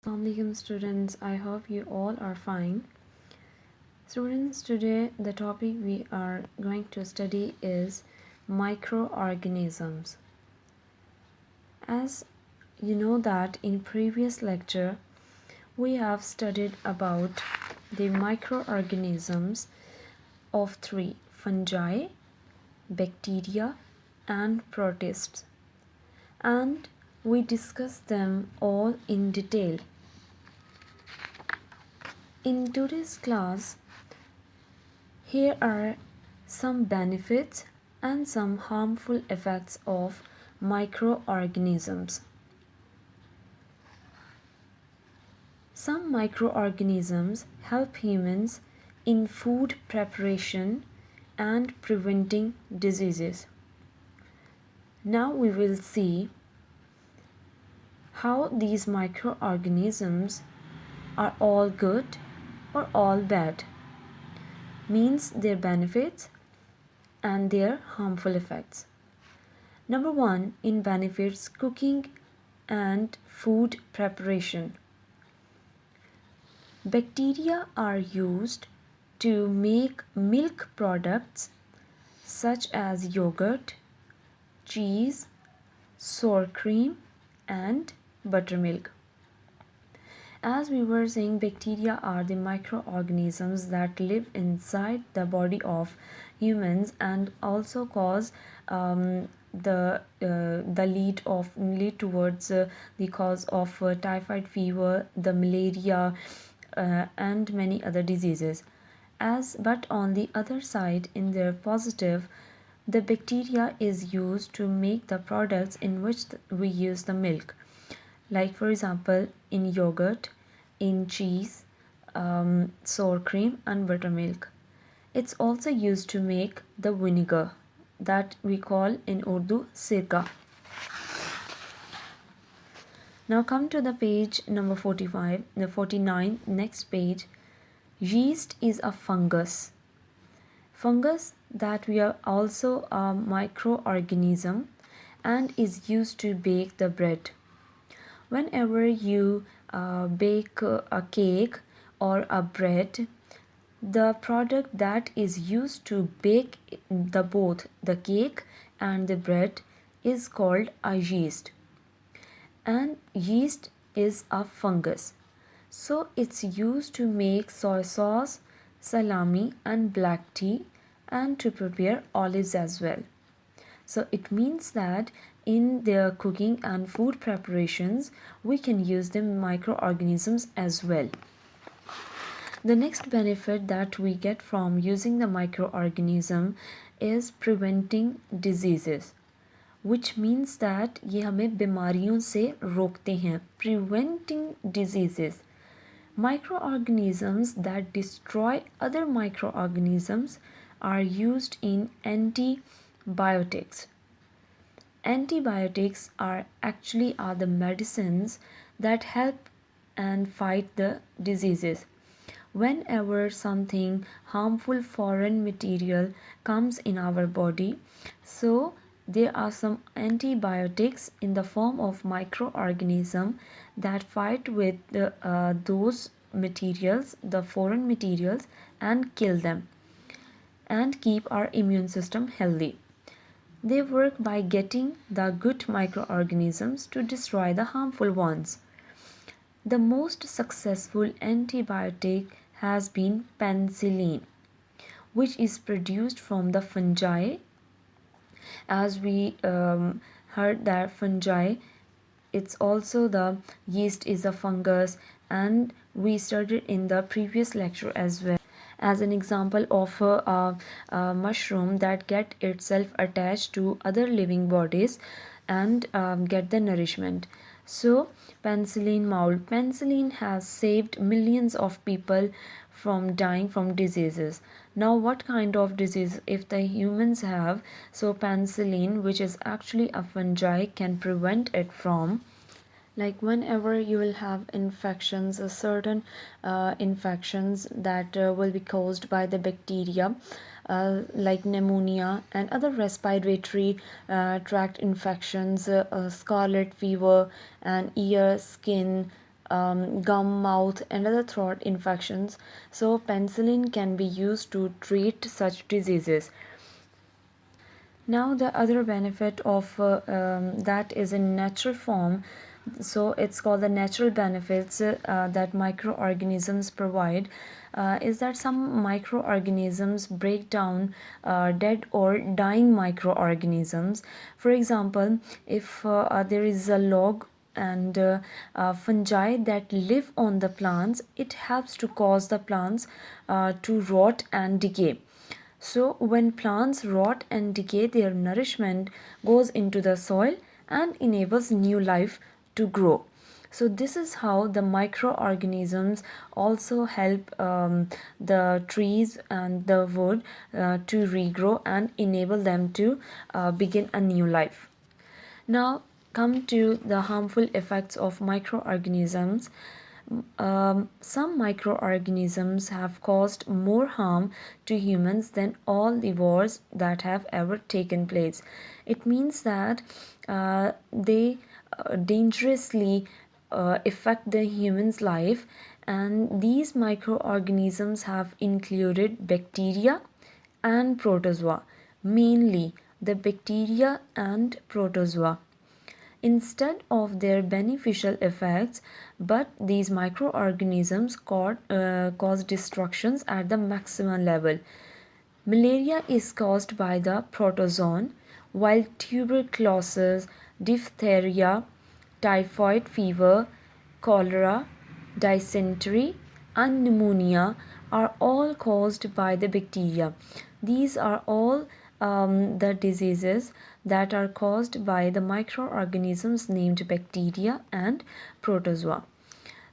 Assalamualaikum students, I hope you all are fine. Students, today the topic we are going to study is microorganisms. As you know that in previous lecture we have studied about the microorganisms of three: fungi, bacteria and protists, and we discussed them all in detail. In today's class, here are some benefits and some harmful effects of microorganisms. Some microorganisms help humans in food preparation and preventing diseases. Now we will see how these microorganisms are all good or all bad, means their benefits and their harmful effects. Number one, in benefits: cooking and food preparation. Bacteria are used to make milk products such as yogurt, cheese, sour cream, and buttermilk. As we were saying, bacteria are the microorganisms that live inside the body of humans and also cause the lead towards the cause of typhoid fever, the malaria, and many other diseases. But on the other side, in their positive, the bacteria is used to make the products in which we use the milk, like for example in yogurt, in cheese, sour cream and buttermilk. It's also used to make the vinegar that we call in Urdu sirka. Now come to the page number 45, the 49, next page. Yeast is a fungus. Fungus that we are also a microorganism and is used to bake the bread. Whenever you bake a cake or a bread, the product that is used to bake both the cake and the bread is called a yeast. And yeast is a fungus. So it's used to make soy sauce, salami and black tea, and to prepare olives as well. So it means that in their cooking and food preparations, we can use the microorganisms as well. The next benefit that we get from using the microorganism is preventing diseases, which means that ये हमें बीमारियों से रोकते हैं. Preventing diseases. Microorganisms that destroy other microorganisms are used in antibiotics. Antibiotics are the medicines that help and fight the diseases. Whenever something harmful foreign material comes in our body, so there are some antibiotics in the form of microorganism that fight with those materials, the foreign materials, and kill them and keep our immune system healthy. They work by getting the good microorganisms to destroy the harmful ones. The most successful antibiotic has been penicillin, which is produced from the fungi. As we heard that fungi, it's also the yeast is a fungus, and we studied in the previous lecture as well as an example of a mushroom that get itself attached to other living bodies and get the nourishment. So penicillin mold. Penicillin has saved millions of people from dying from diseases. Now what kind of disease if the humans have? So penicillin, which is actually a fungi, can prevent it from. Like whenever you will have infections, certain infections that will be caused by the bacteria, like pneumonia and other respiratory tract infections, scarlet fever and ear, skin, gum, mouth, and other throat infections. So, penicillin can be used to treat such diseases. Now, the other benefit of that is in natural form. So, it's called the natural benefits that microorganisms provide. Is that some microorganisms break down dead or dying microorganisms. For example, if there is a log and fungi that live on the plants, it helps to cause the plants to rot and decay. So, when plants rot and decay, their nourishment goes into the soil and enables new life to grow. So, this is how the microorganisms also help the trees and the wood to regrow and enable them to begin a new life. Now, come to the harmful effects of microorganisms. Some microorganisms have caused more harm to humans than all the wars that have ever taken place. It means that they dangerously affect the human's life, and these microorganisms have included bacteria and protozoa, mainly the bacteria and protozoa instead of their beneficial effects, but these microorganisms cause destructions at the maximum level. Malaria is caused by the protozoan, while tuberculosis, diphtheria, typhoid fever, cholera, dysentery, and pneumonia are all caused by the bacteria. These are all the diseases that are caused by the microorganisms named bacteria and protozoa.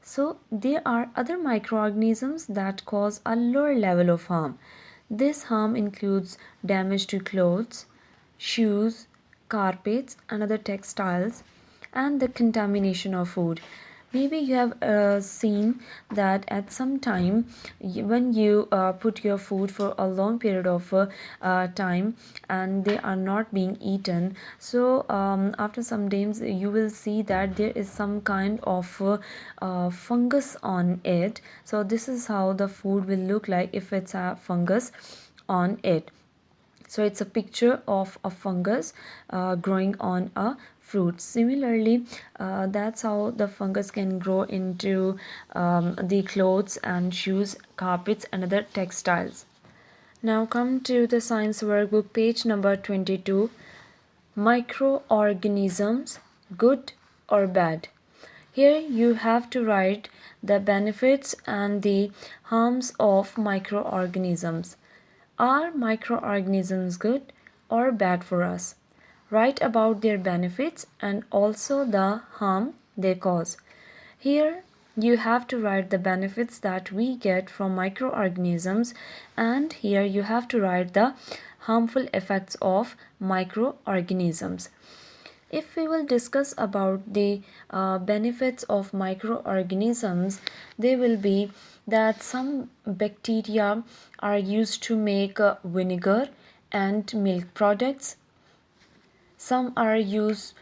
So, there are other microorganisms that cause a lower level of harm. This harm includes damage to clothes, shoes, carpets, and other textiles, and the contamination of food. Maybe you have seen that at some time when you put your food for a long period of time and they are not being eaten, so after some days you will see that there is some kind of fungus on it. So this is how the food will look like if it's a fungus on it. So it's a picture of a fungus growing on a fruit. Similarly, that's how the fungus can grow into the clothes and shoes, carpets, and other textiles. Now come to the science workbook, page number 22. Microorganisms, good or bad? Here you have to write the benefits and the harms of microorganisms. Are microorganisms good or bad for us? Write about their benefits and also the harm they cause. Here you have to write the benefits that we get from microorganisms, and here you have to write the harmful effects of microorganisms. If we will discuss about the benefits of microorganisms, they will be that some bacteria are used to make vinegar and milk products. Some are used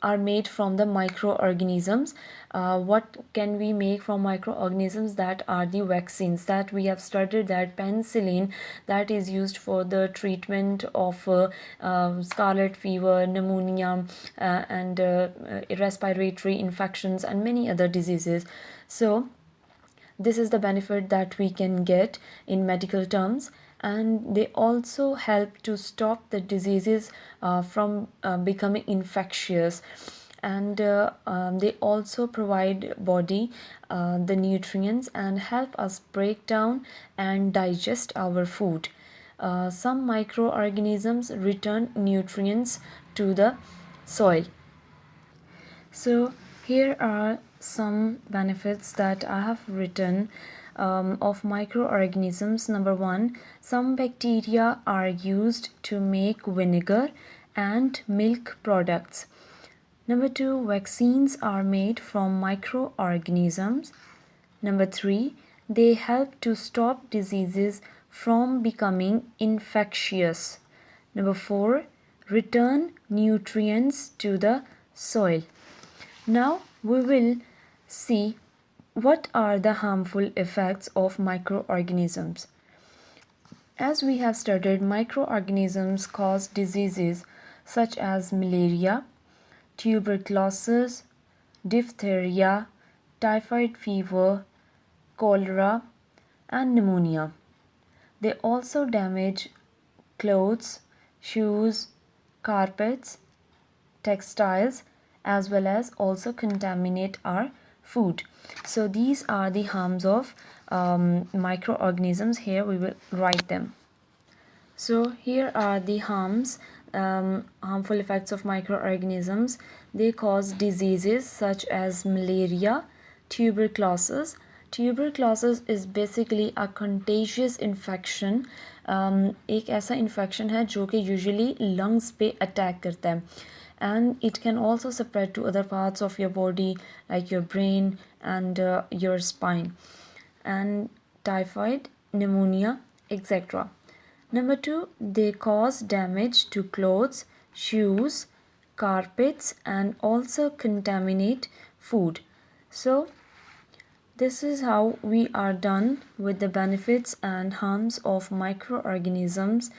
are made from the microorganisms. What can we make from microorganisms? That are the vaccines that we have studied, that penicillin that is used for the treatment of scarlet fever, pneumonia, and respiratory infections and many other diseases. So this is the benefit that we can get in medical terms, and they also help to stop the diseases from becoming infectious, and they also provide body the nutrients and help us break down and digest our food. Some microorganisms return nutrients to the soil. So here are some benefits that I have written of microorganisms. Number one, some bacteria are used to make vinegar and milk products. Number two, vaccines are made from microorganisms. Number three, they help to stop diseases from becoming infectious. Number four, return nutrients to the soil. Now we will see what are the harmful effects of microorganisms. As we have studied, microorganisms cause diseases such as malaria, tuberculosis, diphtheria, typhoid fever, cholera, and pneumonia. They also damage clothes, shoes, carpets, textiles, as well as also contaminate our food. So these are the harms of microorganisms. Here we will write them. So here are the harmful effects of microorganisms. They cause diseases such as malaria, tuberculosis. Tuberculosis is basically a contagious infection. एक ऐसा infection है जो कि usually lungs पे attack करता है, and it can also spread to other parts of your body like your brain and your spine, and typhoid, pneumonia, etc. Number 2, they cause damage to clothes, shoes, carpets, and also contaminate food. So this is how we are done with the benefits and harms of microorganisms.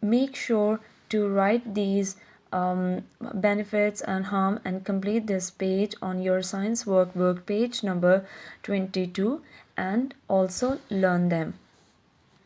Make sure to write these benefits and harm and complete this page on your science workbook, page number 22, and also learn them.